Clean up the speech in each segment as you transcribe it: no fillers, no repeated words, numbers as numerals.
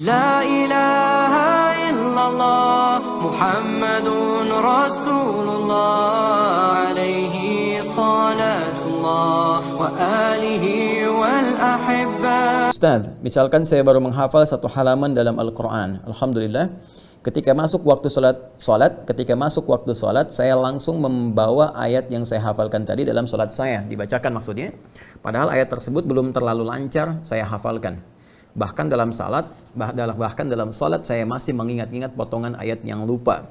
La ilaha illallah Muhammadun Rasulullah alaihi salatullah wa alihi wal ahibba. Ustaz, misalkan saya baru menghafal satu halaman dalam Al-Quran. Alhamdulillah, ketika masuk waktu sholat, saya langsung membawa ayat yang saya hafalkan tadi dalam sholat saya. Dibacakan maksudnya. Padahal ayat tersebut belum terlalu lancar saya hafalkan. Bahkan dalam salat saya masih mengingat-ingat potongan ayat yang lupa.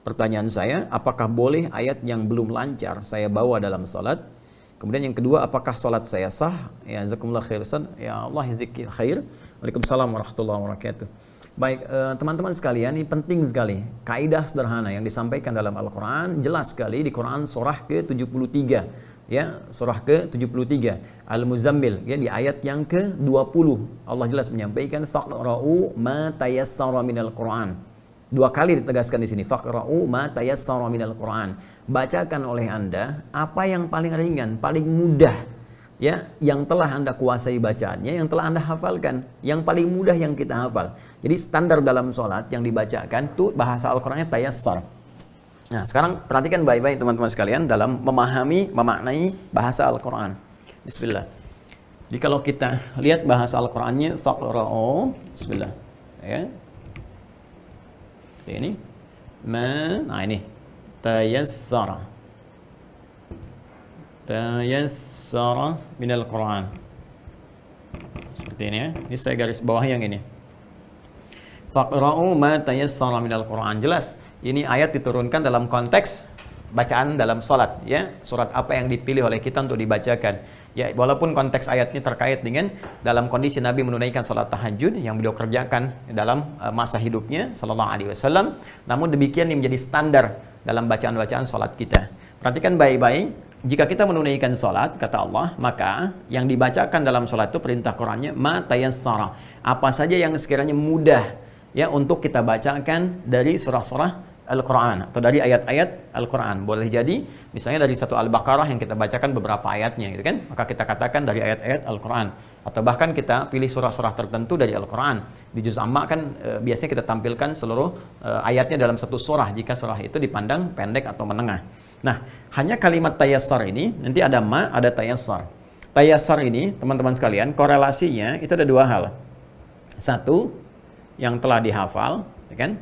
Pertanyaan saya, apakah boleh ayat yang belum lancar saya bawa dalam salat? Kemudian yang kedua, apakah salat saya sah? Ya, jazakumullah khair Ustaz. Ya Allah yaziki khair. Waalaikumsalam warahmatullahi wabarakatuh. Baik, teman-teman sekalian, ini penting sekali. Kaidah sederhana yang disampaikan dalam Al-Quran, jelas sekali di Quran surah ke-73. Ya, surah ke-73 Al-Muzammil, ya, di ayat yang ke-20 Allah jelas menyampaikan faqra'u ma tayassara minal Qur'an. Dua kali ditegaskan di sini, faqra'u ma tayassara minal Qur'an. Bacakan oleh Anda apa yang paling ringan, paling mudah, ya, yang telah Anda kuasai bacaannya, yang telah Anda hafalkan, yang paling mudah yang kita hafal. Jadi standar dalam sholat yang dibacakan tuh bahasa Al-Qur'annya tayassar. Nah, sekarang perhatikan baik-baik teman-teman sekalian dalam memahami, memaknai bahasa Al-Quran. Bismillah. Jadi kalau kita lihat bahasa Al-Qurannya, faqra'u, bismillah. Ya. Seperti ini. Nah ini. Tayassara. Tayassara minal Quran. Seperti ini ya. Ini saya garis bawah yang ini. Faqra'u ma tayassara minal Quran. Jelas, ini ayat diturunkan dalam konteks bacaan dalam sholat, ya. Surat apa yang dipilih oleh kita untuk dibacakan. Ya, walaupun konteks ayatnya terkait dengan dalam kondisi Nabi menunaikan sholat tahajud yang beliau kerjakan dalam masa hidupnya sallallahu alaihi wasallam, namun demikian ini menjadi standar dalam bacaan-bacaan sholat kita. Perhatikan baik-baik, jika kita menunaikan sholat, kata Allah, maka yang dibacakan dalam sholat itu perintah Qurannya ma tayassara. Apa saja yang sekiranya mudah, ya, untuk kita bacakan dari surah-surah Al-Quran atau dari ayat-ayat Al-Quran. Boleh jadi misalnya dari satu Al-Baqarah yang kita bacakan beberapa ayatnya, gitu kan? Maka kita katakan dari ayat-ayat Al-Quran. Atau bahkan kita pilih surah-surah tertentu dari Al-Quran. Di juz amma kan biasanya kita tampilkan seluruh ayatnya dalam satu surah jika surah itu dipandang pendek atau menengah. Nah, hanya kalimat tayassar ini, nanti ada ma, ada tayassar. Tayassar ini, teman-teman sekalian, korelasinya itu ada dua hal. Satu, yang telah dihafal, ya kan?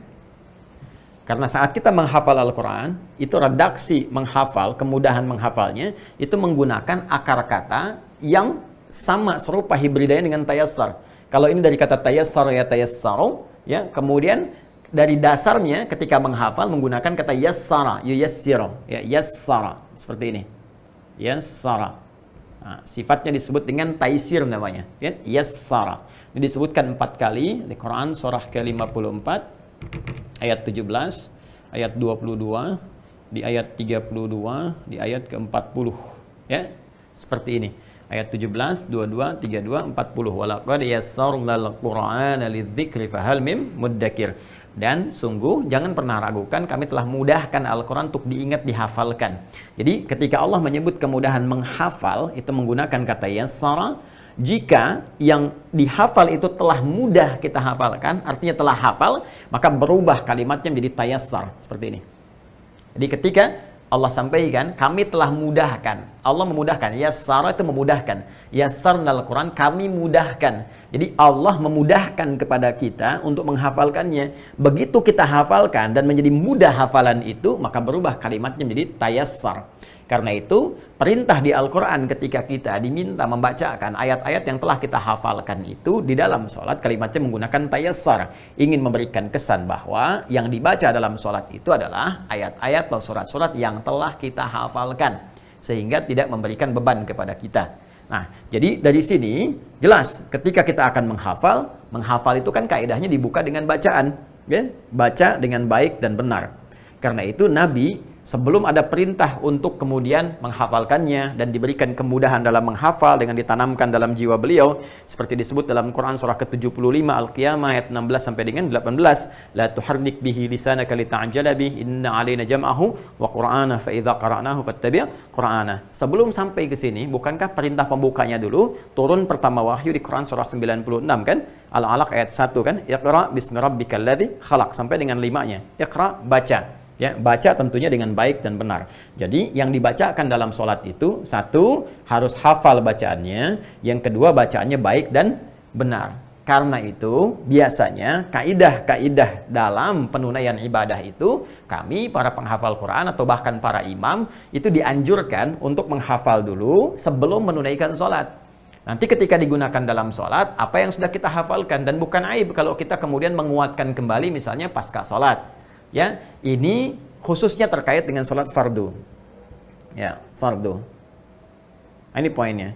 Karena saat kita menghafal Al-Quran, itu redaksi menghafal, kemudahan menghafalnya, itu menggunakan akar kata yang sama, serupa hibridanya dengan tayassar. Kalau ini dari kata tayassar ya tayassaru, ya, kemudian dari dasarnya ketika menghafal menggunakan kata yassara, yuyassiru, ya, yassara, seperti ini. Yassara. Nah, sifatnya disebut dengan taisir namanya, ya, yassara. Ini disebutkan 4 kali di Quran surah ke-54 ayat 17, ayat 22, di ayat 32, di ayat ke-40, ya. Seperti ini. Ayat 17, 22, 32, 40. Walaqad yassarnal Qur'ana lidzikri fahal mim muddakir. Dan sungguh jangan pernah ragukan, kami telah mudahkan Al-Quran untuk diingat, dihafalkan. Jadi ketika Allah menyebut kemudahan menghafal, itu menggunakan kata yassara. Jika yang dihafal itu telah mudah kita hafalkan, artinya telah hafal, maka berubah kalimatnya menjadi tayassar, seperti ini. Jadi ketika Allah sampaikan, kami telah mudahkan, Allah memudahkan, yassara itu memudahkan, yassarnal Quran, kami mudahkan. Jadi Allah memudahkan kepada kita untuk menghafalkannya. Begitu kita hafalkan dan menjadi mudah hafalan itu, maka berubah kalimatnya menjadi tayassar. Karena itu, perintah di Al-Quran ketika kita diminta membacakan ayat-ayat yang telah kita hafalkan itu di dalam sholat, kalimatnya menggunakan tayassar. Ingin memberikan kesan bahwa yang dibaca dalam sholat itu adalah ayat-ayat atau surat-surat yang telah kita hafalkan. Sehingga tidak memberikan beban kepada kita. Nah, jadi dari sini jelas ketika kita akan menghafal itu kan kaidahnya dibuka dengan bacaan. Ya? Baca dengan baik dan benar. Karena itu Nabi Sebelum ada perintah untuk kemudian menghafalkannya dan diberikan kemudahan dalam menghafal dengan ditanamkan dalam jiwa beliau, seperti disebut dalam Quran surah ke-75 Al-Qiyamah ayat 16 sampai dengan 18, la tuharrik bihi lisanaka lita'jala bih inna 'alaina jam'ahu wa qur'ana fa idza qara'nahu fattabi' qur'ana. Sebelum sampai ke sini, bukankah perintah pembukanya dulu turun pertama wahyu di Quran surah 96 kan? Al-Alaq ayat 1 kan? Iqra bismi rabbikal ladzi khalaq sampai dengan 5-nya. Iqra, baca. Ya, baca tentunya dengan baik dan benar. Jadi yang dibacakan dalam sholat itu, satu, harus hafal bacaannya, yang kedua bacaannya baik dan benar. Karena itu biasanya kaidah-kaidah dalam penunaian ibadah itu, kami para penghafal Quran atau bahkan para imam itu dianjurkan untuk menghafal dulu sebelum menunaikan sholat. Nanti ketika digunakan dalam sholat, apa yang sudah kita hafalkan, dan bukan aib kalau kita kemudian menguatkan kembali misalnya pasca sholat. Ya, ini khususnya terkait dengan sholat fardu. Ya, fardu. Ini poinnya.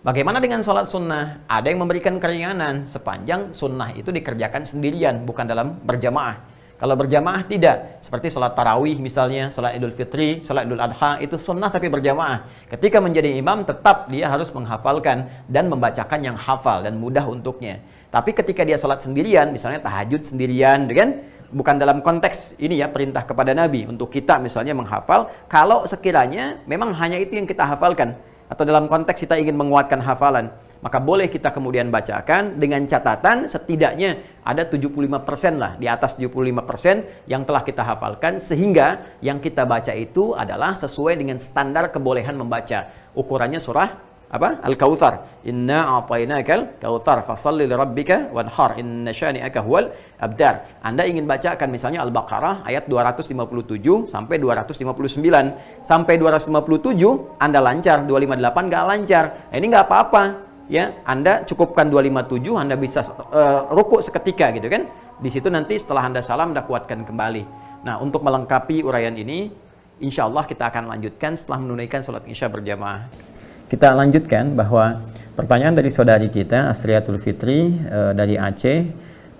Bagaimana dengan sholat sunnah? Ada yang memberikan keringanan sepanjang sunnah itu dikerjakan sendirian, bukan dalam berjamaah. Kalau berjamaah tidak, seperti sholat tarawih misalnya, sholat idul fitri, sholat idul adha, itu sunnah tapi berjamaah. Ketika menjadi imam, tetap dia harus menghafalkan dan membacakan yang hafal dan mudah untuknya. Tapi ketika dia sholat sendirian, misalnya tahajud sendirian, kan? Bukan dalam konteks ini ya, perintah kepada Nabi untuk kita misalnya menghafal. Kalau sekiranya memang hanya itu yang kita hafalkan, atau dalam konteks kita ingin menguatkan hafalan, maka boleh kita kemudian bacakan dengan catatan setidaknya ada 75% lah, di atas 75% yang telah kita hafalkan, sehingga yang kita baca itu adalah sesuai dengan standar kebolehan membaca. Ukurannya surah apa? Al-Kautsar. Inna a'tainakal kautsar fashalli lirabbika wanhar inna syani'aka huwal abtar. Anda ingin bacakan misalnya Al-Baqarah ayat 257 sampai 259. Sampai 257 Anda lancar, 258 nggak lancar. Nah, ini nggak apa-apa. Ya, Anda cukupkan 257, Anda bisa rukuk seketika gitu kan. Di situ nanti setelah Anda salam, Anda kuatkan kembali. Nah, untuk melengkapi uraian ini, insya Allah kita akan lanjutkan setelah menunaikan sholat isya berjamaah. Kita lanjutkan bahwa pertanyaan dari saudari kita Asriatul Fitri dari Aceh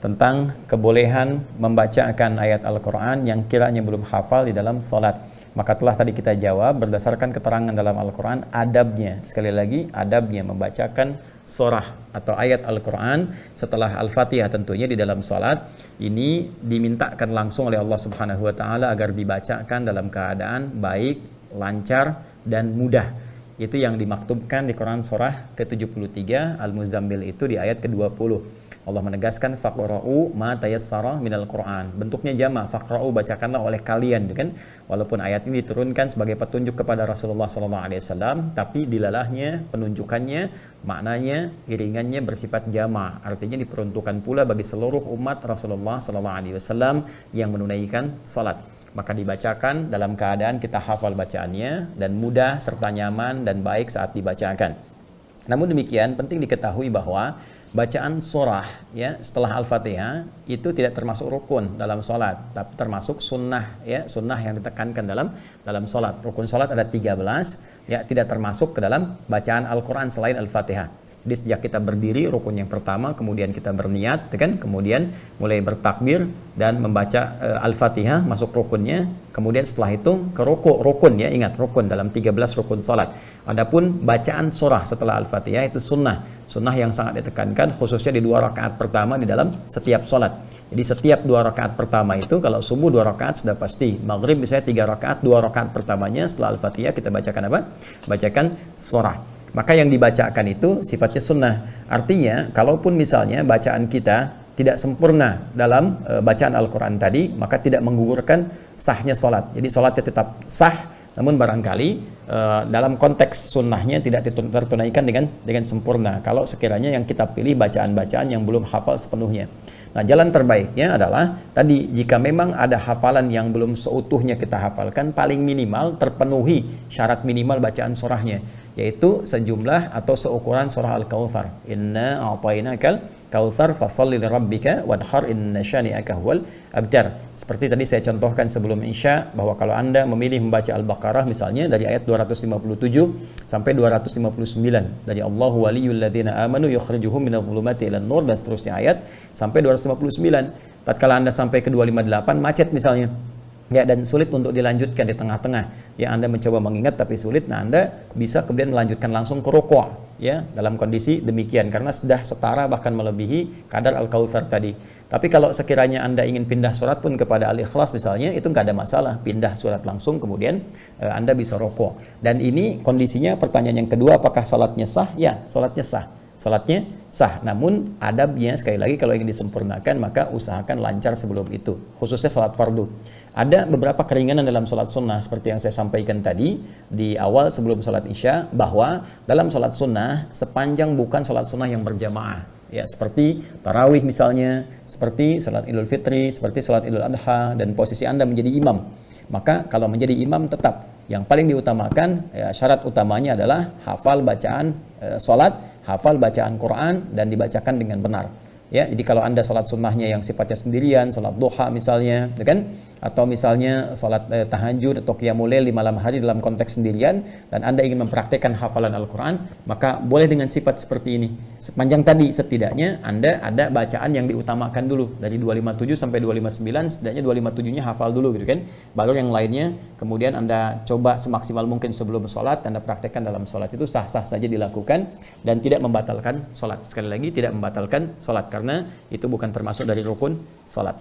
tentang kebolehan membacakan ayat Al-Quran yang kiranya belum hafal di dalam sholat. Maka telah tadi kita jawab berdasarkan keterangan dalam Al-Quran adabnya. Sekali lagi, adabnya membacakan surah atau ayat Al-Quran setelah Al-Fatihah tentunya di dalam sholat. Ini dimintakan langsung oleh Allah Subhanahu wa Ta'ala agar dibacakan dalam keadaan baik, lancar, dan mudah. Itu yang dimaktubkan di Quran surah ke-73 Al-Muzammil itu di ayat ke-20. Allah menegaskan faqra'u ma tayassara minal Quran. Bentuknya jamak, faqra'u, bacakanlah oleh kalian, kan? Walaupun ayat ini diturunkan sebagai petunjuk kepada Rasulullah SAW, tapi dilalahnya, penunjukannya, maknanya, iringannya bersifat jamak. Artinya diperuntukkan pula bagi seluruh umat Rasulullah SAW yang menunaikan salat. Maka dibacakan dalam keadaan kita hafal bacaannya dan mudah serta nyaman dan baik saat dibacakan. Namun demikian penting diketahui bahwa bacaan surah ya setelah Al-Fatihah itu tidak termasuk rukun dalam sholat, tapi termasuk sunnah ya, sunnah yang ditekankan dalam sholat. Rukun sholat ada 13 ya, tidak termasuk ke dalam bacaan Al-Quran selain Al-Fatihah. Jadi sejak kita berdiri rukun yang pertama, kemudian kita berniat, kan? Kemudian mulai bertakbir dan membaca Al-Fatihah masuk rukunnya. Kemudian setelah itu ke rukun ya, ingat rukun dalam 13 rukun salat. Adapun bacaan surah setelah Al-Fatihah itu sunnah yang sangat ditekankan khususnya di 2 rakaat pertama di dalam setiap salat. Jadi setiap 2 rakaat pertama itu kalau subuh 2 rakaat sudah pasti. Maghrib misalnya 3 rakaat, 2 rakaat pertamanya setelah Al-Fatihah kita bacakan apa? Bacakan surah. Maka yang dibacakan itu sifatnya sunnah. Artinya, kalaupun misalnya bacaan kita tidak sempurna dalam bacaan Al-Quran tadi, maka tidak menggugurkan sahnya sholat. Jadi sholatnya tetap sah, namun barangkali dalam konteks sunnahnya tidak tertunaikan dengan sempurna. Kalau sekiranya yang kita pilih bacaan-bacaan yang belum hafal sepenuhnya. Nah, jalan terbaiknya adalah tadi, jika memang ada hafalan yang belum seutuhnya kita hafalkan, paling minimal terpenuhi syarat minimal bacaan surahnya, yaitu sejumlah atau seukuran surah Al-Kautsar. Inna a'tainakal kautsar fashalli lirabbika wanhar inna syani'aka huwal abtar. Seperti tadi saya contohkan sebelum Isya, bahwa kalau Anda memilih membaca Al-Baqarah misalnya dari ayat 257 sampai 259, dari Allahu waliyul ladzina amanu yukhrijuhum minadh dhulumati ilan nur, dan seterusnya ayat sampai 259. Tatkala Anda sampai ke 258 macet misalnya, Ya, dan sulit untuk dilanjutkan di tengah-tengah. Ya, Anda mencoba mengingat tapi sulit. Nah, Anda bisa kemudian melanjutkan langsung ke rukuk, ya, dalam kondisi demikian karena sudah setara bahkan melebihi kadar Al-Kautsar tadi. Tapi kalau sekiranya Anda ingin pindah surat pun kepada Al-Ikhlas misalnya, itu nggak ada masalah, pindah surat langsung kemudian Anda bisa rukuk. Dan ini kondisinya, pertanyaan yang kedua, apakah salatnya sah? Ya, salatnya sah. Salatnya sah, namun adabnya sekali lagi kalau ingin disempurnakan maka usahakan lancar sebelum itu, khususnya salat fardu. Ada beberapa keringanan dalam salat sunnah seperti yang saya sampaikan tadi di awal sebelum salat isya, bahwa dalam salat sunnah sepanjang bukan salat sunnah yang berjamaah, ya, seperti tarawih misalnya, seperti salat Idul Fitri, seperti salat Idul Adha, dan posisi Anda menjadi imam, maka kalau menjadi imam tetap yang paling diutamakan, ya, syarat utamanya adalah hafal bacaan salat, hafal bacaan Quran, dan dibacakan dengan benar. Ya, jadi kalau Anda salat sunnahnya yang sifatnya sendirian, salat duha misalnya, ya kan? Atau misalnya salat tahajud atau qiyamul lail di malam hari dalam konteks sendirian, dan Anda ingin mempraktekkan hafalan Al-Quran, maka boleh dengan sifat seperti ini. Sepanjang tadi setidaknya Anda ada bacaan yang diutamakan dulu, dari 257 sampai 259, setidaknya 257-nya hafal dulu gitu kan. Baru yang lainnya kemudian Anda coba semaksimal mungkin sebelum sholat, Anda praktekkan dalam sholat. Itu sah-sah saja dilakukan dan tidak membatalkan sholat. Sekali lagi, tidak membatalkan sholat karena itu bukan termasuk dari rukun sholat.